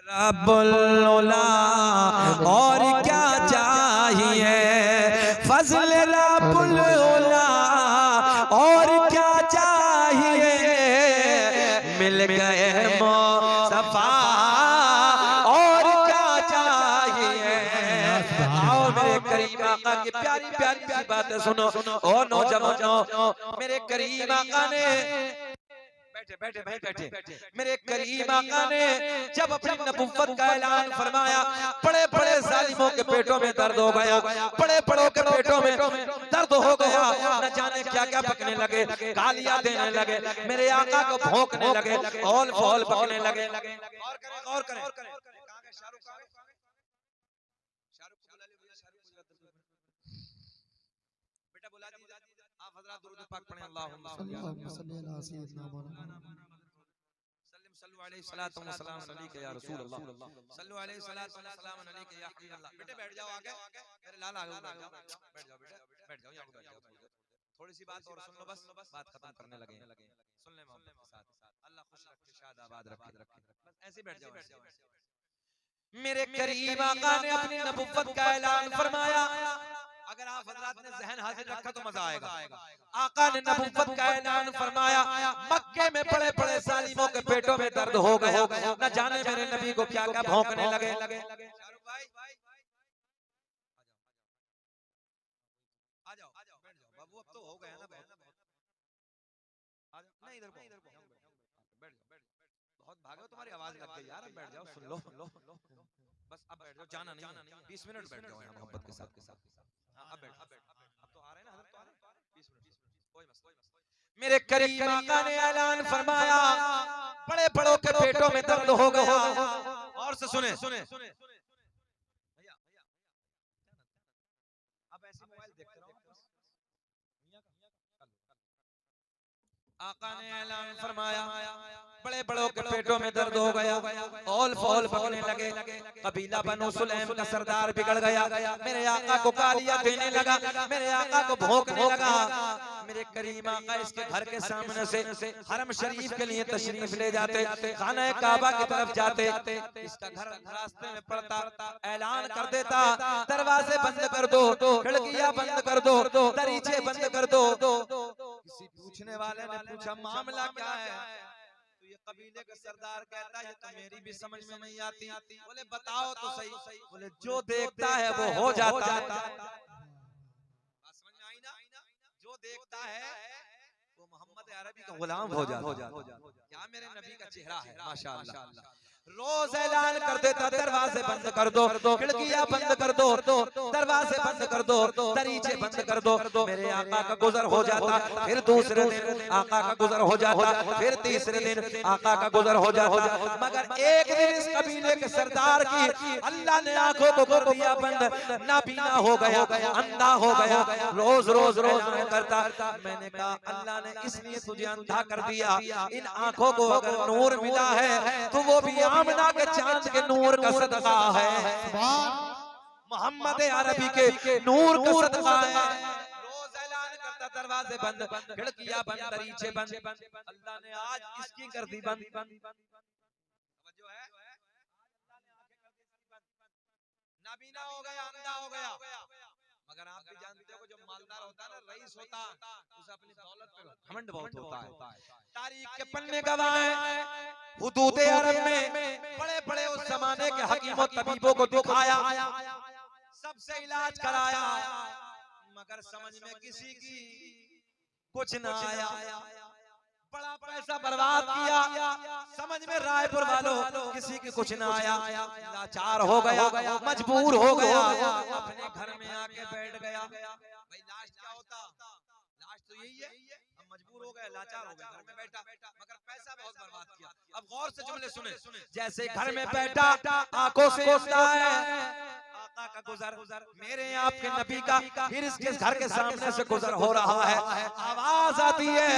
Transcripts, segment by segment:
रब्बुल उला और क्या चाहिए, फजल रब्बुल उला और क्या चाहिए, मिल गए मुस्तफा और क्या चाहिए। आओ मेरे करीम आका की प्यारी प्यारी सी बातें सुनो। ओ नौजवानों, मेरे करीम आका ने बैठे बैठे भाई बैठे, मेरे करीम आका ने जब अपनी नबुव्वत का ऐलान फरमाया, बड़े बड़े जालिमों के पेटों में दर्द हो गया, बड़े बड़ों के पेटों में दर्द हो गया, न जाने क्या क्या पकने लगे, गालियां देने लगे, मेरे आका को भौंकने लगे, औल फौल पकने लगे। और करें बेटा बुला दीजिए, आप हजरात दुरूद पाक पढ़ें। अल्लाहुम्मा सल्ली अला सय्यिदना मौलाना सल्लु अलैहि सलातु व सलाम अलैका या रसूल अल्लाह, सल्लु अलैहि सलातु व सलाम अलैका या हबीब अल्लाह। बेटे बैठ जाओ आगे, मेरे लाल आगे बैठ जाओ, बैठ जाओ बेटा, बैठ जाओ, यहाँ बैठ जाओ। थोड़ी सी बात और सुन लो, बस बात खत्म करने लगे हैं। सुन ले मोहब्बत के साथ, अल्लाह खुश रखे, शाद आबाद रखे, बस ऐसे बैठ जाओ। मेरे करीम आका ने अपनी नबुव्वत का ऐलान फरमाया। अगर आप हजरात ने ज़हन हाजिर रखा तो मजा आएगा। आका ने नबुव्वत का ऐलान फरमाया, मक्के में बड़े बड़े जालिमों के पेटों में दर्द हो गया, न जाने मेरे नबी को क्या क्या भौंकने लगे। शाहरुख भाई आ जाओ, बैठ जाओ बाबू, अब तो हो गया ना बहुत। आ जाओ, नहीं इधर बैठ जाओ, बहुत भागो, तुम्हारी आवाज लग गई यार, अब बैठ जाओ, सुन लो बस, अब बैठ जाओ, जाना नहीं, 20 मिनट बैठ जाओ यहाँ मोहब्बत के साथ। हाँ अब बैठ, अब तो आ रहे हैं ना हजरत, तो आ रहे हैं 20 मिनट, कोई मसला नहीं। मेरे करीम आका ने ऐलान फरमाया, बड़े बड़ों के पेटों में दर्द हो गया। और से सुने, अब ऐसे मोबाइल देखते रहो। आका ने ऐलान फरमाया, बड़े बड़ों के पेटों में दर्द हो गया, औल फौल पकने लगे, कबीला बनु सुलैम का सरदार बिगड़ गया, मेरे आका को गालियां देने लगा, मेरे आका को भौंकने लगा। मेरे करीम आका इसके घर के सामने से हरम शरीफ के लिए तशरीफ ले जाते, खाना काबा की तरफ जाते, इसका घर रास्ते में पड़ता, ऐलान कर देता, दरवाजे बंद कर दो, खिड़कियां बंद कर दो, दरीचे बंद कर दो। किसी पूछने वाले ने पूछा मामला क्या है, तो ये कबीले का सरदार कहता है ये तो मेरी भी समझ में नहीं आती। बोले बताओ तो सही। बोले जो देखता है वो हो जाता है। समझ में आई ना, जो देखता है वो मोहम्मद अरबी का गुलाम हो जाता। क्या मेरे नबी का चेहरा है, माशाअल्लाह। रोज ऐलान कर देता, दरवाजे बंद कर दो, खिड़कियां बंद कर दो, दरवाजे बंद कर दो, दरीचे बंद कर दो। मेरे आका का गुजर हो जाता, फिर दूसरे दिन आका का गुजर हो जाता, फिर तीसरे दिन आका का गुजर हो जाता। मगर एक दिन इस कबीले के सरदार की अल्लाह ने आंखों को कर दिया बंद, नाबीना हो गया, अंधा हो गया, रोज रोज रोज में करता। मैंने कहा अल्लाह ने इसलिए तुझे अंधा कर दिया, इन आंखों को अगर नूर मिला है तो वो भी आमना के चांद के नूर का सदका है, मोहम्मद अरबी के नूर का सदका है। रोज ऐलान करता, दरवाजे बंद, खिड़कियां बंद, दरीचे बंद। अल्लाह ने आज इसकी कर दी बंद। जो है नाबीना हो गया, अंधा हो गया। मगर आप भी जानते हो जो मालदार होता है ना, रईस होता, उसे अपनी दौलत पे घमंड बहुत होता है। तारीख के पन्ने गवाह हैं, हुदूद अरब में बड़े बड़े उस जमाने के हकीमों तबीबों को दिखाया, सबसे इलाज कराया, मगर समझ में किसी की कुछ ना आया। बड़ा पैसा बर्बाद किया, समझ में रायपुर वालों किसी की कुछ ना आया। लाचार हो गया, मजबूर हो गया, अपने घर में आके बैठ गया। भाई लास्ट क्या होता, लास्ट तो यही है, हम मजबूर हो गए, लाचार हो गए, घर में बैठा, मगर पैसा बहुत बर्बाद किया। अब गौर से जुमले सुने, जैसे घर में बैठा, आंखों से देखता है आका का गुजर, मेरे आपके नबी का, फिर इसके घर के सामने से गुजर हो रहा है। आवाज आती है,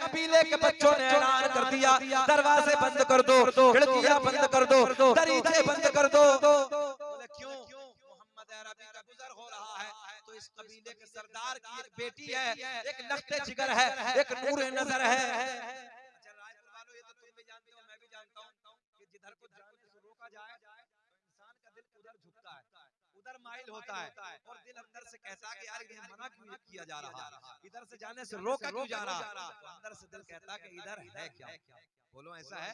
कबीले के बच्चों ने ऐलान कर दिया, दरवाजे बंद कर दो, खिड़कियां बंद कर दो, दरीचे बंद कर दो। बोले क्यों? मोहम्मद अरबी का गुजर हो रहा है, तो इस कबीले के सरदार की एक बेटी है, एक नख्ते जिगर है, एक नूर नजर है। अच्छा रायपुर वालों, ये तो तुम भी जानते जिधर को जाने से रोका जाए तो इंसान का दिल उधर झुकता है, उधर माइल होता है, और दिल अंदर से कहता है कि यार ये मना क्यों किया जा रहा है, इधर से जाने से रोका क्यों जा रहा है। तो अंदर से दिल कहता है कि इधर है क्या, बोलो ऐसा है,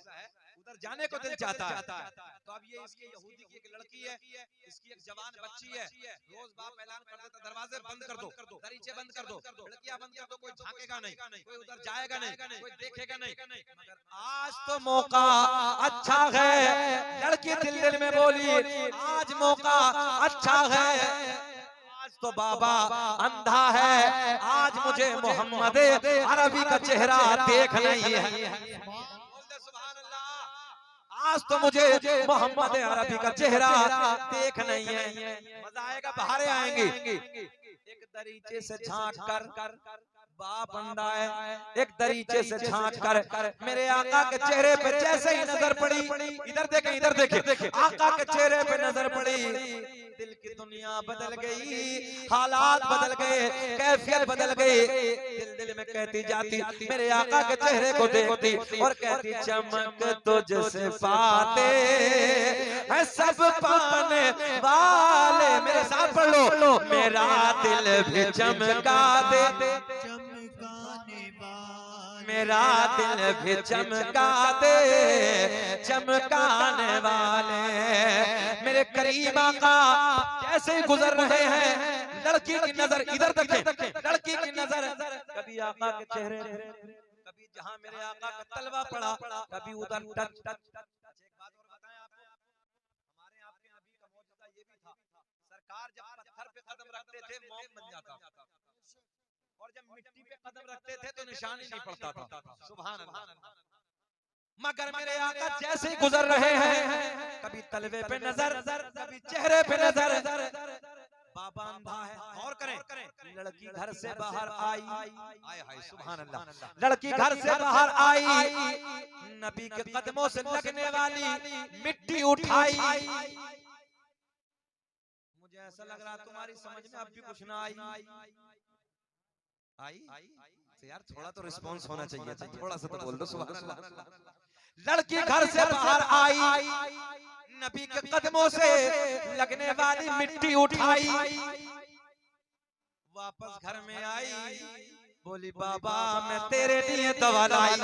उधर जाने को दिल चाहता है। तो अब ये इसकी यहूदी की एक लड़की है, इसकी एक जवान बच्ची है, रोज बाप ऐलान कर देता दरवाजे बंद कर दो, दरीचे बंद कर दो, खिड़कियां बंद कर दो, कोई झांकेगा नहीं, कोई उधर जाएगा नहीं, कोई देखेगा नहीं। मगर आज तो मौका अच्छा है, लड़की दिल दिल में बोली आज मौका अच्छा है, आज तो बाबा अंधा है, आज मुझे मोहम्मद अरबी का चेहरा देखना ही है। आज तो मुझे मोहम्मद अरबी का चेहरा देख नहीं है, मजा आएगा, बहारे आएंगे। एक दरीचे से झांक कर बाप अंधा है, एक दरीचे से झांक कर मेरे आका के चेहरे पे जैसे ही नजर पड़ी, इधर देखें इधर देखें, आका के चेहरे पे नजर पड़ी, दिल की दुनिया बदल गई, हालात बदल गए, कैफियत बदल गई। दिल दिल में कहती जाती मेरे आका के चेहरे को देखती और कहती चमक तुझसे पाते है सब पाने वाले। मेरे साथ पढ़ लो, मेरा दिल भी चमका दे, मेरा दिल भी चमका दे, चमकाने वाले मेरे करीम आका कैसे गुजर रहे हैं। लड़की की नजर इधर देखें, लड़की की नजर कभी आका के चेहरे, कभी जहां मेरे आका का तलवा पड़ा, कभी उधर टच टच। एक बात और बताएं आपको, हमारे आपके नबी का मौजूदा ये भी था, सरकार जब पत्थर पे कदम रखते थे मोम बन जाता, और जब मिट्टी पे कदम रखते थे तो निशान ही नहीं पड़ता था। सुभान अल्लाह। मगर मेरे आका जैसे गुजर रहे हैं, कभी तलवे पे नजर, कभी चेहरे पे नजर। बाबा अंधा है, और करें, लड़की घर से बाहर आई, आए हाय सुभान अल्लाह, लड़की घर से बाहर आई, नबी के कदमों से लगने वाली मिट्टी उठाई। मुझे ऐसा लग रहा तुम्हारी समझ में अब भी कुछ ना आई, तो यार थोड़ा तो रिस्पांस होना चाहिए था, थोड़ा सा तो बोल दो सुभान अल्लाह। लड़की घर से बाहर आई, नबी के कदमों से लगने वाली मिट्टी उठाई, वापस घर में आई, बोली बाबा मैं तेरे लिए दवा लाई,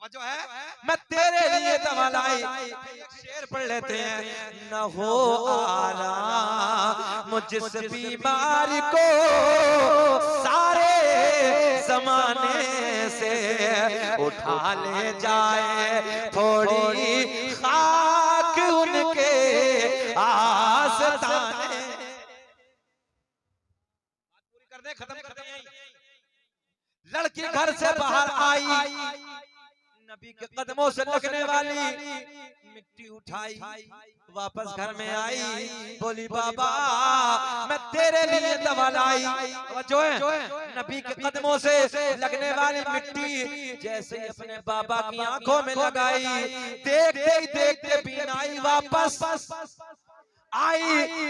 जो है मैं तेरे लिए दवा लाई। शेर पढ़ लेते हैं, न हो आराम मुझ बीमारी को सारे जमाने से उठा ले जाए, थोड़ी खाक उनके आस्ताने। बात पूरी कर दे, खत्म कर दे। लड़की घर से बाहर आई, नबी के कदमों से लगने वाली मिट्टी उठाई, वापस घर में आई, बोली बाबा मैं तेरे लिए दवा लाई। जो है नबी के कदमों से लगने वाली मिट्टी जैसे अपने बाबा की आंखों में लगाई, देखते ही देखते बीनाई वापस आई।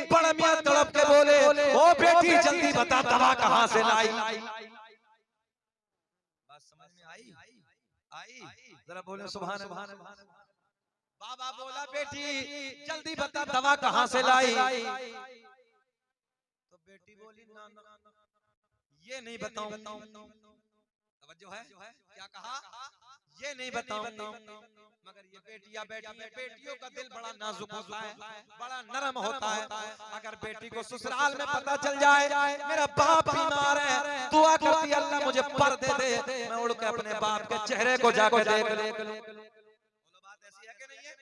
बड़ा मियां तड़प के बोले, ओ बेटी जल्दी बता दवा कहां से लाई। बात समझ में आई? जरा बोले सुभान अल्लाह। बाबा बोला बेटी जल्दी बता दवा कहां से लाई। तो बेटी बोली ना ये नहीं बताऊं। तवज्जो है, क्या कहा? ये नहीं बताऊं। मगर ये बेटियां बैठी हैं, बेटियों का दिल बड़ा नाजुक होता है, बड़ा नरम होता है। अगर बेटी को ससुराल में पता चल जाए मेरा बाप बीमार है, दुआ करती अल्लाह मुझे पर्दे दे, मैं उड़ के अपने बाप के चेहरे को जाकर देख लूं। बोलो बात ऐसी है कि नहीं है?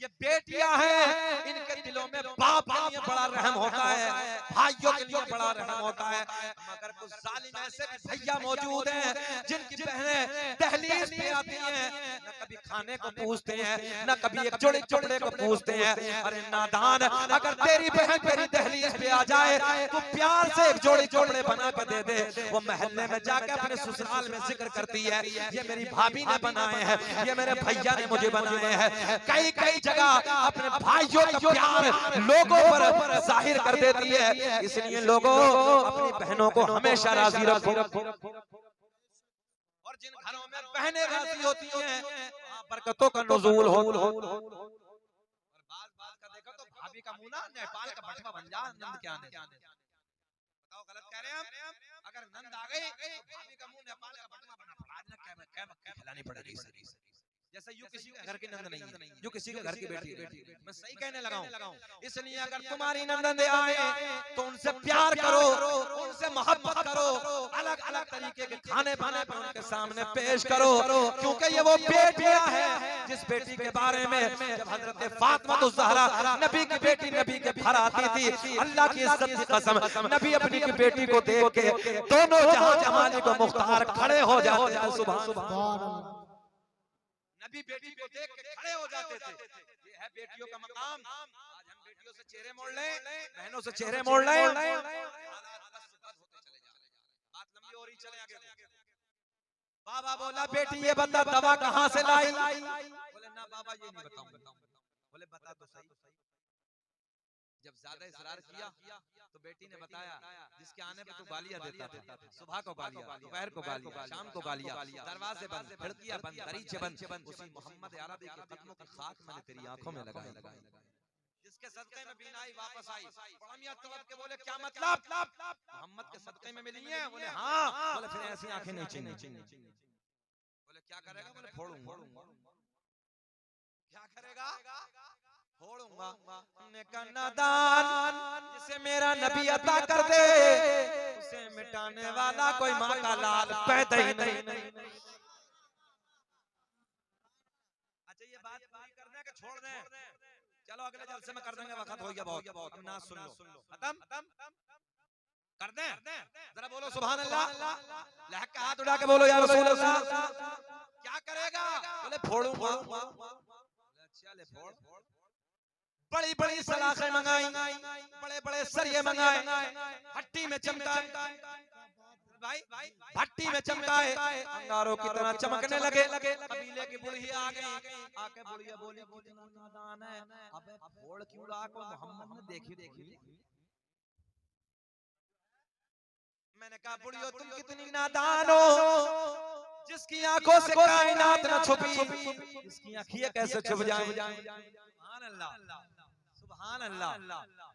ये बेटियां हैं, इनके दिलों में बाप के लिए बड़ा रहम होता है, भाइयों के लिए बड़ा रहम होता है। मगर कुछ जालिम ऐसे भैया मौजूद हैं जिनकी बहनें दहलीज पे आती हैं, न कभी खाने को पूछते हैं, न कभी एक जोड़े कपड़े को पूछते हैं। अरे नादान, अगर तेरी बहन तेरी दहलीज पे आ जाए तो प्यार से एक जोड़ी कपड़े बना कर दे दे। वो महल्ले में जाकर अपने ससुराल में जिक्र करती है, ये मेरी भाभी ने बनाए हैं, ये मेरे भैया ने मुझे बनाए हैं। कई कई अपने भाइयों का प्यार लोगों पर जाहिर कर देती है। इसलिए लोगों अपनी बहनों को हमेशा राजी रखो। और जिन घरों में बहनें राजी होती हैं बरकतों का नुज़ूल हो। और बात का देखो तो भाभी का मुंह ना नेपाल का बटवा बन जा नंद के आने। बताओ गलत कह रहे हैं हम? अगर नंद आ गई तो भाभी का मुंह नेपाल का बटवा बना पड़ा। आज ना क्या खिलानी पड़ेगी सर। जैसे यू किसी के घर की नंद नहीं है, जो किसी के घर की बेटी है। मैं सही कहने लगा हूं। इसलिए अगर तुम्हारी नंदन आए तो उनसे प्यार करो, उनसे मोहब्बत करो, अलग अलग तरीके के खाने पाने पर उनके सामने पेश करो, क्योंकि ये वो बेटियां हैं जिस बेटी के बारे में जब हजरत फातिमा ज़हरा नबी की बेटी नबी के घर आती थी, अल्लाह की इज्जत की कसम नबी अपनी की बेटी को देख के दोनों जहां जमाने को मुख्तार खड़े हो जाते थे। सुभान अल्लाह। नबी बेटी को देख के खड़े हो जाते थे। ये है बेटियों का मकाम। आज हम बेटियों से चेहरे मोड़ लें, बहनों से चेहरे मोड़ लें, बात लंबी हो रही, चले आगे। बाबा बोला बेटी ये बता दवा कहाँ से लाई? बोले ना बाबा ये नहीं बताऊंगा। बोले बता तो सही। जब ज्यादा इसरार किया तो बेटी ने बताया जिसके आने पे तू गालियां देता था, सुबह को गालियां, दोपहर को गालियां, शाम को गालियां, दरवाजे बंद, खिड़कियां बंद, दरीचे बंद, उसी मोहम्मद अरबी के कदमों की खाक मैंने तेरी आंखों में लगाई। जिसके सदके में बीनाई वापस आई, पड़मिया तड़प के बोले क्या मतलब? मोहम्मद के सदके में मिली है? बोले हाँ। बोले फिर ऐसी आंखें नहीं चीनी। बोले क्या करेगा? बोले फोड़ूंगा। क्या करेगा? फोड़ूंगा। नादान जिसे मेरा नबी अता कर दे उसे मिटाने वाला कोई माँ का लाल पैदा ही नहीं। अच्छा ये बात पूरी कर दें कि छोड़ दें? चलो अगले जलसे में कर देंगे, वक्त हो गया बहुत। अब ना सुन लो, खत्म कर दें? जरा बोलो सुभान अल्लाह। लहक का हाथ उठा के बोलो या रसूल अल्लाह। क्या करेगा? बोले फोड़ूंगा। अच्छा ले फोड़। बड़ी बड़ी सलाखें मंगाई, बड़े बड़े सरिये मंगाए, हट्टी में चमकाए, भाई भट्टी में चमकाए, अंगारों की तरह चमकने लगे। कबीले की बुढ़ी आ गई, आके बुढ़िया बोली कितना नादान है, अबे फोड़ क्यों रहा? को मोहम्मद ने देखी। मैंने कहा बुढ़ियो तुम कितनी नादान हो, जिसकी आंखों से कायनात न छुपी, जिसकी आंखें कैसे छुप जाएं? सुभान अल्लाह, सुभान अल्लाह।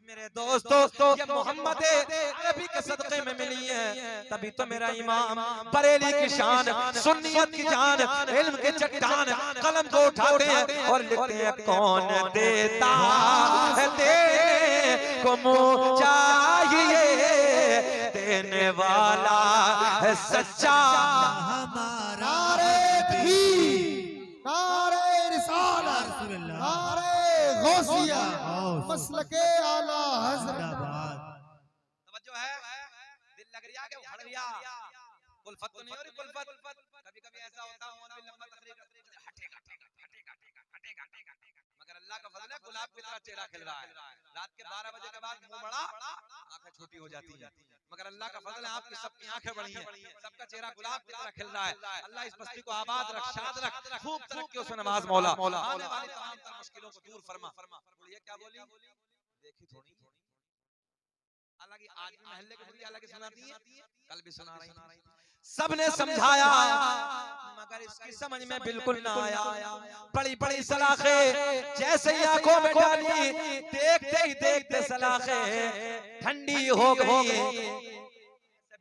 मेरे दोस्तों ये मोहम्मद अरबी के सदक़े में मिली है, तभी तो मेरा इमाम बरेली की शान, सुन्नियत की जान, इल्म के चट्टान कलम को उठाते हैं और लिखते हैं कौन देता है देने को मुँह चाहिए, देने वाला है सच्चा हमारा भी। नारे रिसालत, नारे गौसिया, मसलके आला हज़रत। तवज्जो है? दिल लग रिया के उखड़ रिया? कुल्फत तो नहीं हो रही? कुल्फत कभी-कभी ऐसा होता है मौलवी लंबा तकरीर हटेगा, मगर अल्लाह का फज़ल है गुलाब की तरह चेहरा खिल रहा है। रात के 12 बजे के बाद मुंह बड़ा, आंखें छोटी हो जाती हैं, मगर अल्लाह का फजल है आपकी सबकी आंखें बड़ी हैं, सबका चेहरा गुलाब की तरह खिल रहा है। अल्लाह इस बस्ती को आबाद रख, शाद रख, खूब तरक्की से नवाज मौला। आने वाली तमाम तर मुश्किलों को दूर फरमा। ये क्या बोली? देखी थोड़ी अलग ही आज भी महल्ले की बुढ़िया अलग सुनाती है, कल भी सुना रही थी। सबने समझाया मगर इसकी समझ में बिल्कुल ना आया। बड़ी बड़ी सलाखें जैसे ही आंखों में डाली, देखते ही देखते सलाखें ठंडी हो गई।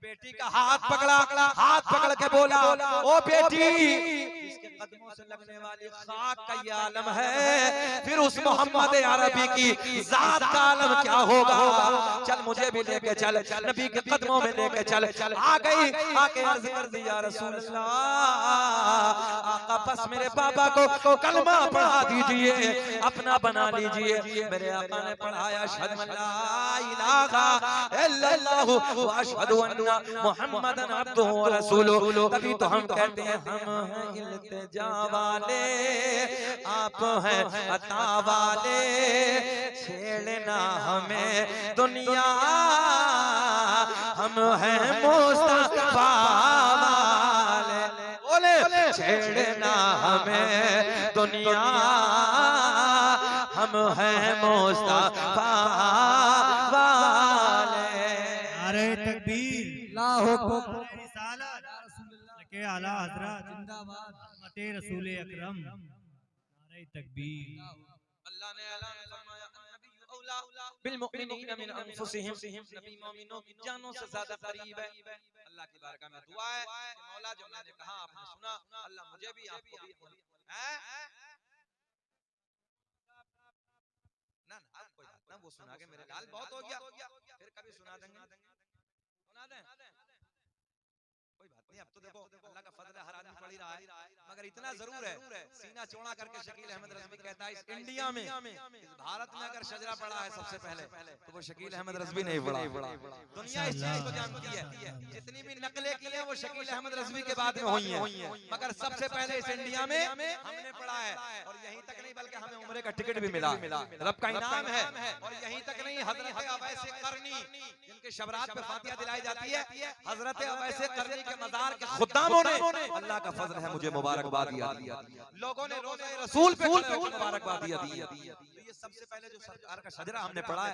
बेटी का हाथ पकड़ा, हाथ पकड़ के बोला ओ बेटी, इसके कदमों से लगने वाली खाक का ये आलम है, फिर उस मोहम्मद अरबी की जात का आलम क्या होगा? चल मुझे भी लेके चल, नबी के कदमों में लेके चल। आ गई, आके अर्ज कर दिया रसूल अल्लाह, आका बस मेरे पापा को कलमा पढ़ा दीजिए, अपना बना लीजिए। मेरे आका ने पढ़ाया अशहदु अल्ला इलाहा इल्लल्लाहु व अशहदु अन्ना मुहम्मदन अब्दुहु व रसूलुहु। तभी तो हम कहते हैं हम हैं इल्तिजा वाले, आप हैं अता वाले, छेड़ना हमें दुनिया, हम हैं मुस्तफा वाले। बोले छेड़ना हमें दुनिया, हम हैं मुस्तफा वाले। अरे तकबीर, रिसालत के आला हज़रत जिंदाबाद, मते रसूल अकरम। नारे तकबीर। अल्लाह ने ऐलान फरमाया अन्नबी औला बिल मुमिनीन मिन अनफुसिहिम, नबी मोमिनों की जानों से ज्यादा करीब है। अल्लाह की बारगाह में दुआ है कि मौला जो मैंने कहा आपने सुना, अल्लाह मुझे भी आपको भी है ना ना आप कोई बात ना, वो सुना के मेरे लाल बहुत हो गया, फिर कभी सुना देंगे, सुना दें कोई बात नहीं। अब तो देखो अल्लाह का फजल हर आदमी पढ़ ही रहा है, मगर इतना जरूर है सीना चौड़ा करके शकील अहमद रज़वी कहता है इस इंडिया में, इस भारत में अगर शजरा पड़ा है सबसे पहले तो वो शकील अहमद रज़वी नहीं पड़ा। दुनिया इस चीज को जानती है, जितनी भी नकलें की हैं वो शकील अहमद रज़वी के बाद में हुई हैं, मगर सबसे पहले इस इंडिया में हमने पढ़ा है। और यहीं तक नहीं बल्कि हमें उम्रे का टिकट भी मिला, रब का इनाम है। और यहीं तक नहीं, हजरत अवैसे करनी जिनके शबरात पे फातिहा दिलाई जाती है, हजरत अवैसे करनी के मज़ार के खुद्दामों ने अल्लाह का फजल है मुझे मुबारकबाद दिया, लोगों ने रोज़े रसूल पे मुबारकबाद दिया। ये सबसे पहले जो सरकार का शजरा हमने पढ़ा है,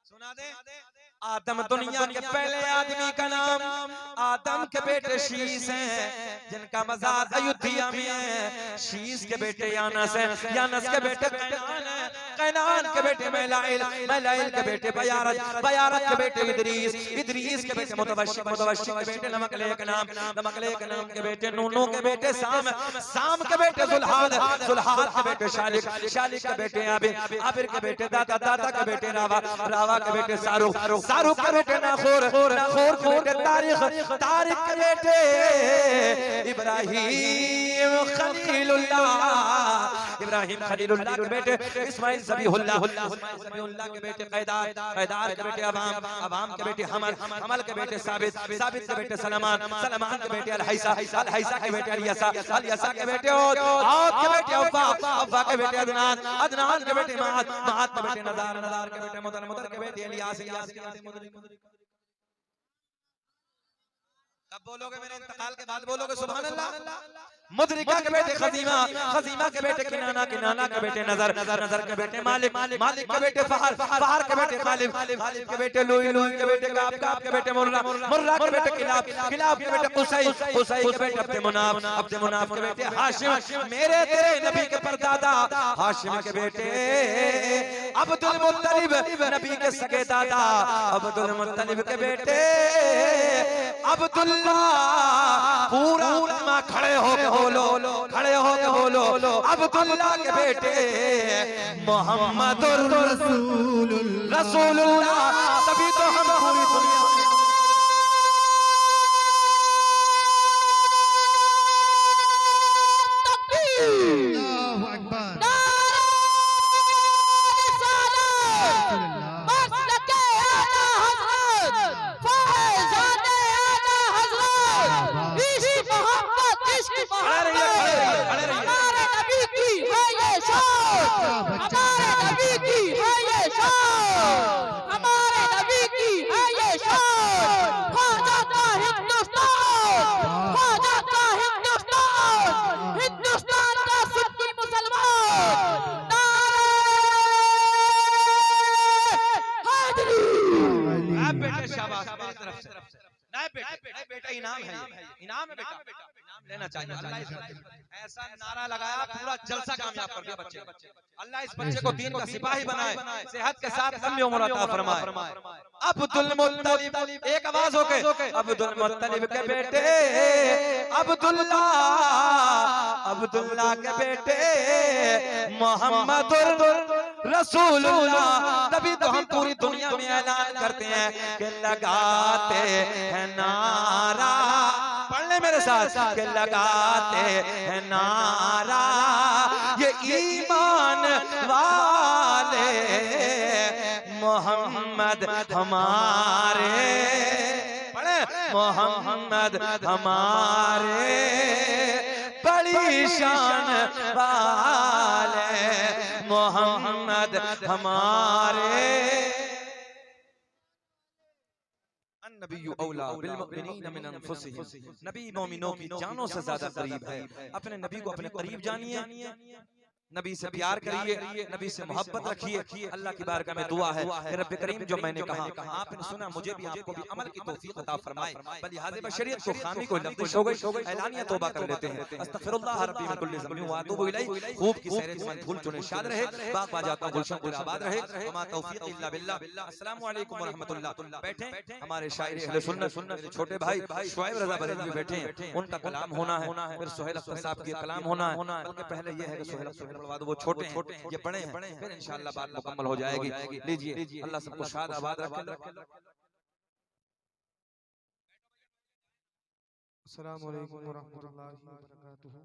सुना दे। आदम दुनिया के पहले आदमी का नाम आदम के बेटे शीश हैं, जिनका मज़ार अयोध्या में है। शीश के बेटे यानस हैं, यानस के बेटे कैनान हैं, कैनान के बेटे मैलाइल, मैलाइल के बेटे बयारत, बयारत के बेटे इदरीस, इदरीस के बेटे मुतवश्शिक, मुतवश्शिक के बेटे नमकलेक नाम, नमकलेक नाम के बेटे नूनू के बेटे साम, साम के बेटे जुल्हाद, जुल्हाद के बेटे शालिक, शालिक के बेटे आबिर, आबिर के बेटे दादा, दादा के बेटे रावा, रावा के बेटे सारुख, सारुख के बेटे नाखोर, नाखोर के बेटे तारिक, तारिक के बेटे इब्राहिम खलीलुल्लाह, इब्राहिम खलीलुल्लाह के बेटे इस्माइल ज़बीहुल्लाह, इस्माइल ज़बीहुल्लाह के बेटे कैदार, कैदार के बेटे अवाम, अवाम के बेटे हमल, हमल के बेटे साबित, साबित के बेटे सलमान, सलमान के बेटे अलहैसा, अलहैसा के बेटे अलियसा, अलियसा के बेटे औद, औद के बेटे अव्वा, अव्वा के बेटे अदनान, अदनान के बेटे महात, महात के बेटे नज़ार, नज़ार के बेटे मुदर, मुदर के बेटे इलियास, इलियास के बेटे मुदर। कब बोलोगे मेरे इंतकाल के बाद बोलोगे सुभान अल्लाह। मुदरिका के बेटे खजीमा, खजीमा के बेटे किनाना, किनाना के बेटे नजर, नजर के बेटे मालिक, मालिक के बेटे फहर, फहर के बेटे खालिब, खालिब के बेटे लुई, लुई के बेटे काब, काब के बेटे मुर्रा, मुर्रा के बेटे किलाब, किलाब के बेटे कुसै, कुसै के बेटे अब्द मुनाफ, अब्द मुनाफ के बेटे हाशिम, मेरे तेरे नबी के परदादा हाशिम के बेटे अब्दुल मुत्तलिब, नबी के सगे दादा अब्दुल मुत्तलिब के बेटे अब्दुल्ला। पूरा उम्मा खड़े हो के बोलो, खड़े हो के बोलो अब्दुल्ला के बेटे मोहम्मदुर रसूलुल्लाह, रसूलुल्लाह। तभी तो हम पूरी दुनिया अल्लाहु अकबर। बेटा इनाम है, इनाम है बेटा, इनाम लेना चाहिए। अल्लाह ऐसा नारा लगाया पूरा जलसा कामयाब कर दिया बच्चे। अल्लाह इस बच्चे को दीन का सिपाही बनाए, सेहत के साथ लंबी उम्र अता फरमाए। अब्दुल मुत्तलिब, एक आवाज होके अब्दुल मुत्तलिब के बेटे अब्दुल्ला, अब्दुल्ला के बेटे मोहम्मदुर रसूलुल्लाह। तभी तो हम पूरी दुनिया में ऐलान करते हैं कि लगाते हैं नारा, पढ़ने मेरे साथ कि लगाते हैं नारा ये ईमान वाले मोहम्मद हमारे, पढ़े मोहम्मद हमारे बड़ी शान वाले मोहम्मद हमारे। नबी औला बिल मुमिनीन मिन अनफुसिहिम, नबी मोमिनों की जानों से ज्यादा करीब है। अपने नबी को अपने करीब जानिए, नबी से प्यार करिए, नबी से मोहब्बत रखिए। अल्लाह की बारगाह में दुआ है कि रब्बे करीम जो मैंने कहा आपने सुना, मुझे भी आपको भी अमल की तौफीक अता फरमाए। बलिहाज़े बशरियत को खामी को लफ्ज़िश हो गई, ऐलानिया तौबा कर लेते हैं। अस्तगफिरुल्लाह रब्बी मिन कुल्ली ज़ंबिन व अतूबु इलैह। खूब की सैर मन फूल चुने शाद रहे, बाग बाजाता गुलशन गुल आबाद रहे। हमा तौफीक इल्ला बिल्लाह। अस्सलामु अलैकुम व रहमतुल्लाह। बैठे हमारे शायर अहले सुन्नत मेरे छोटे भाई शुआइब रज़ा बरेलवी बैठे हैं, उनका कलाम होना है, फिर सुहेल अख्तर साहब की कलाम होना है। बल्कि पहले ये है कि सुहेल अख्तर के बाद वो छोटे हैं, ये बड़े हैं, फिर इंशाअल्लाह बात मुकम्मल हो जाएगी। लीजिए, अल्लाह सबको शाद आबाद रखे। अस्सलामु अलैकुम व रहमतुल्लाहि व बरकातुहू।